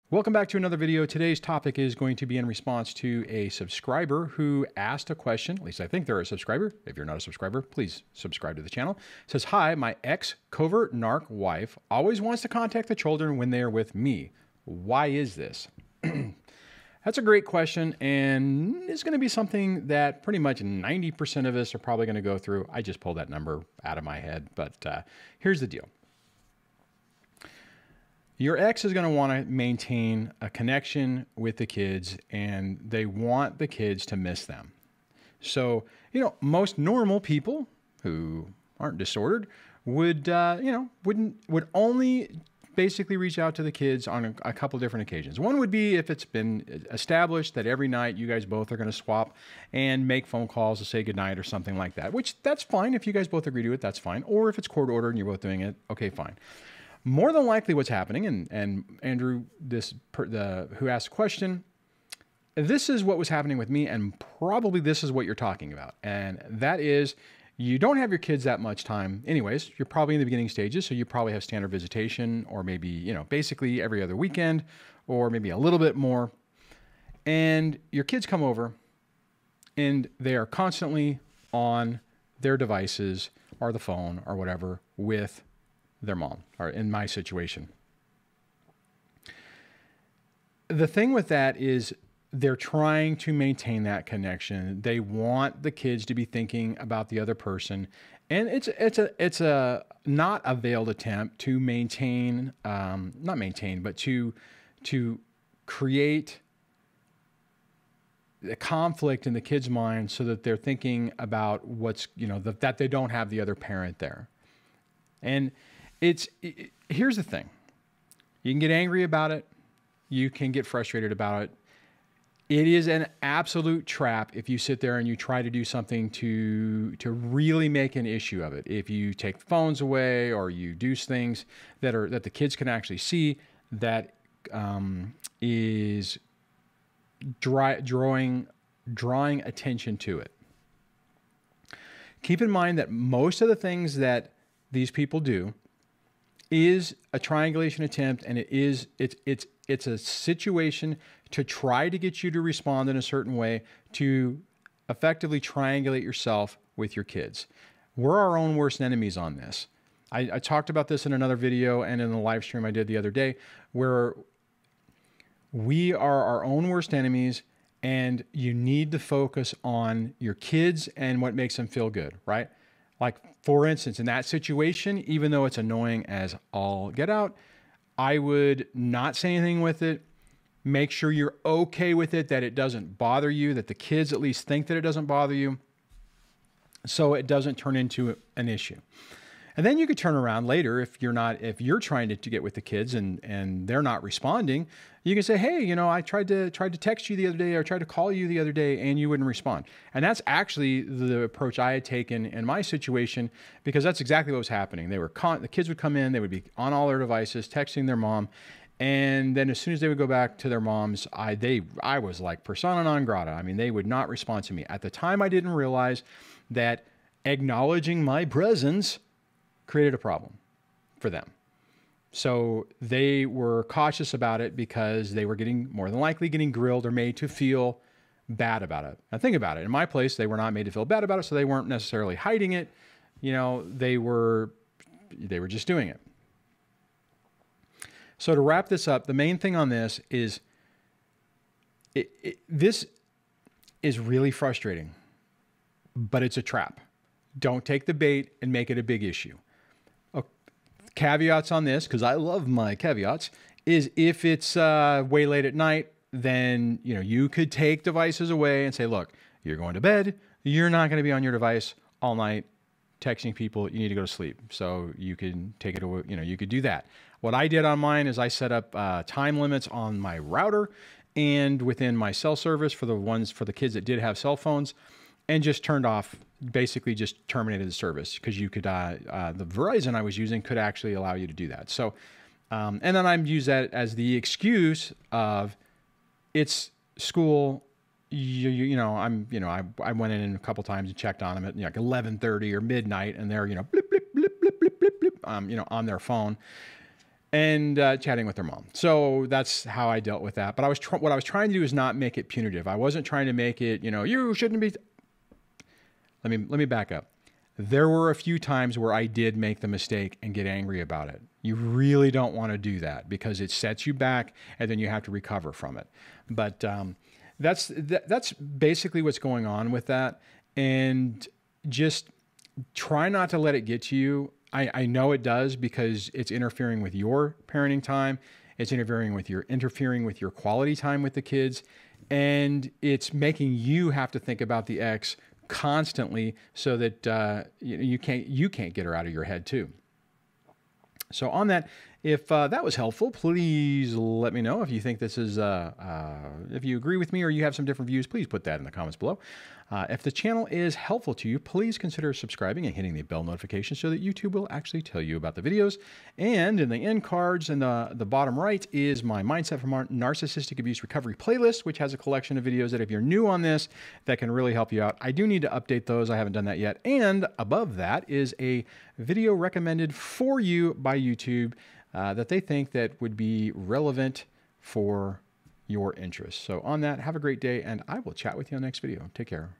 Welcome back to another video. Today's topic is going to be in response to a subscriber who asked a question. At least I think they're a subscriber. If you're not a subscriber, please subscribe to the channel. It says, hi, my ex-covert narc wife always wants to contact the children when they are with me. Why is this? That's a great question, and it's going to be something that pretty much 90% of us are probably going to go through. I just pulled that number out of my head, but here's the deal. Your ex is going to want to maintain a connection with the kids, and they want the kids to miss them. So, most normal people who aren't disordered would, would only basically reach out to the kids on a couple different occasions. One would be if it's been established that every night you guys both are going to swap and make phone calls to say goodnight or something like that, which that's fine. If you guys both agree to it, that's fine. Or if it's court ordered and you're both doing it, okay, fine. More than likely what's happening, and Andrew, who asked the question, this is what was happening with me, and probably this is what you're talking about. And that is, you don't have your kids that much time anyways. You're probably in the beginning stages, so you probably have standard visitation, or maybe, basically every other weekend, or maybe a little bit more. And your kids come over, and they are constantly on their devices, or the phone, or whatever, with their mom, or in my situation. The thing with that is they're trying to maintain that connection. They want the kids to be thinking about the other person. And it's a not a veiled attempt to maintain, not maintain, but to create a conflict in the kid's mind so that they're thinking about what's, that they don't have the other parent there. And here's the thing. You can get angry about it. You can get frustrated about it. It is an absolute trap if you sit there and you try to do something to really make an issue of it. If you take phones away or you do things that the kids can actually see, that is drawing attention to it. Keep in mind that most of the things that these people do is a triangulation attempt, and it's a situation to try to get you to respond in a certain way to effectively triangulate yourself with your kids. We're our own worst enemies on this. I talked about this in another video and in the live stream I did the other day, where we are our own worst enemies, and you need to focus on your kids and what makes them feel good, right? Like, for instance, in that situation, even though it's annoying as all get out, I would not say anything with it. Make sure you're okay with it, that it doesn't bother you, that the kids at least think that it doesn't bother you, so it doesn't turn into an issue. And then you could turn around later if you're trying to get with the kids and they're not responding. You can say, hey, I tried to text you the other day, or tried to call you the other day, and you wouldn't respond. And that's actually the approach I had taken in my situation, because that's exactly what was happening. The kids would come in, they would be on all their devices, texting their mom. And then as soon as they would go back to their moms, I was like persona non grata. I mean, they would not respond to me. At the time, I didn't realize that acknowledging my presence created a problem for them. So they were cautious about it because they were more than likely getting grilled or made to feel bad about it. Now think about it. In my place, they were not made to feel bad about it, so they weren't necessarily hiding it. They were just doing it. So to wrap this up, the main thing on this is this is really frustrating, but it's a trap. Don't take the bait and make it a big issue. Caveats on this, because I love my caveats, is if it's way late at night, then you could take devices away and say, look, you're going to bed. You're not going to be on your device all night texting people. You need to go to sleep. So you can take it away. You could do that. What I did on mine is I set up time limits on my router and within my cell service for the kids that did have cell phones, and just turned off, basically just terminated the service, because you could, the Verizon I was using could actually allow you to do that. So, and then I use that as the excuse of it's school. I went in a couple times and checked on them at like 11:30 or midnight, and they're, blip, blip, blip, blip, blip, blip, blip, on their phone. and chatting with their mom. So that's how I dealt with that. But what I was trying to do is not make it punitive. I wasn't trying to make it, you know, you shouldn't be. Let me back up. There were a few times where I did make the mistake and get angry about it. You really don't want to do that because it sets you back and then you have to recover from it. But that's basically what's going on with that. And just try not to let it get to you. I know it does because it's interfering with your parenting time. It's interfering with your quality time with the kids. And it's making you have to think about the ex constantly so that you can't get her out of your head too. So on that, if that was helpful, please let me know. If you think this is, if you agree with me or you have some different views, please put that in the comments below. If the channel is helpful to you, please consider subscribing and hitting the bell notification so that YouTube will actually tell you about the videos. And in the end cards in the bottom right is my Mindset from Narcissistic Abuse Recovery playlist, which has a collection of videos that if you're new on this, that can really help you out. I do need to update those. I haven't done that yet. And above that is a video recommended for you by YouTube that they think that would be relevant for your interests. So on that, have a great day, and I will chat with you on the next video. Take care.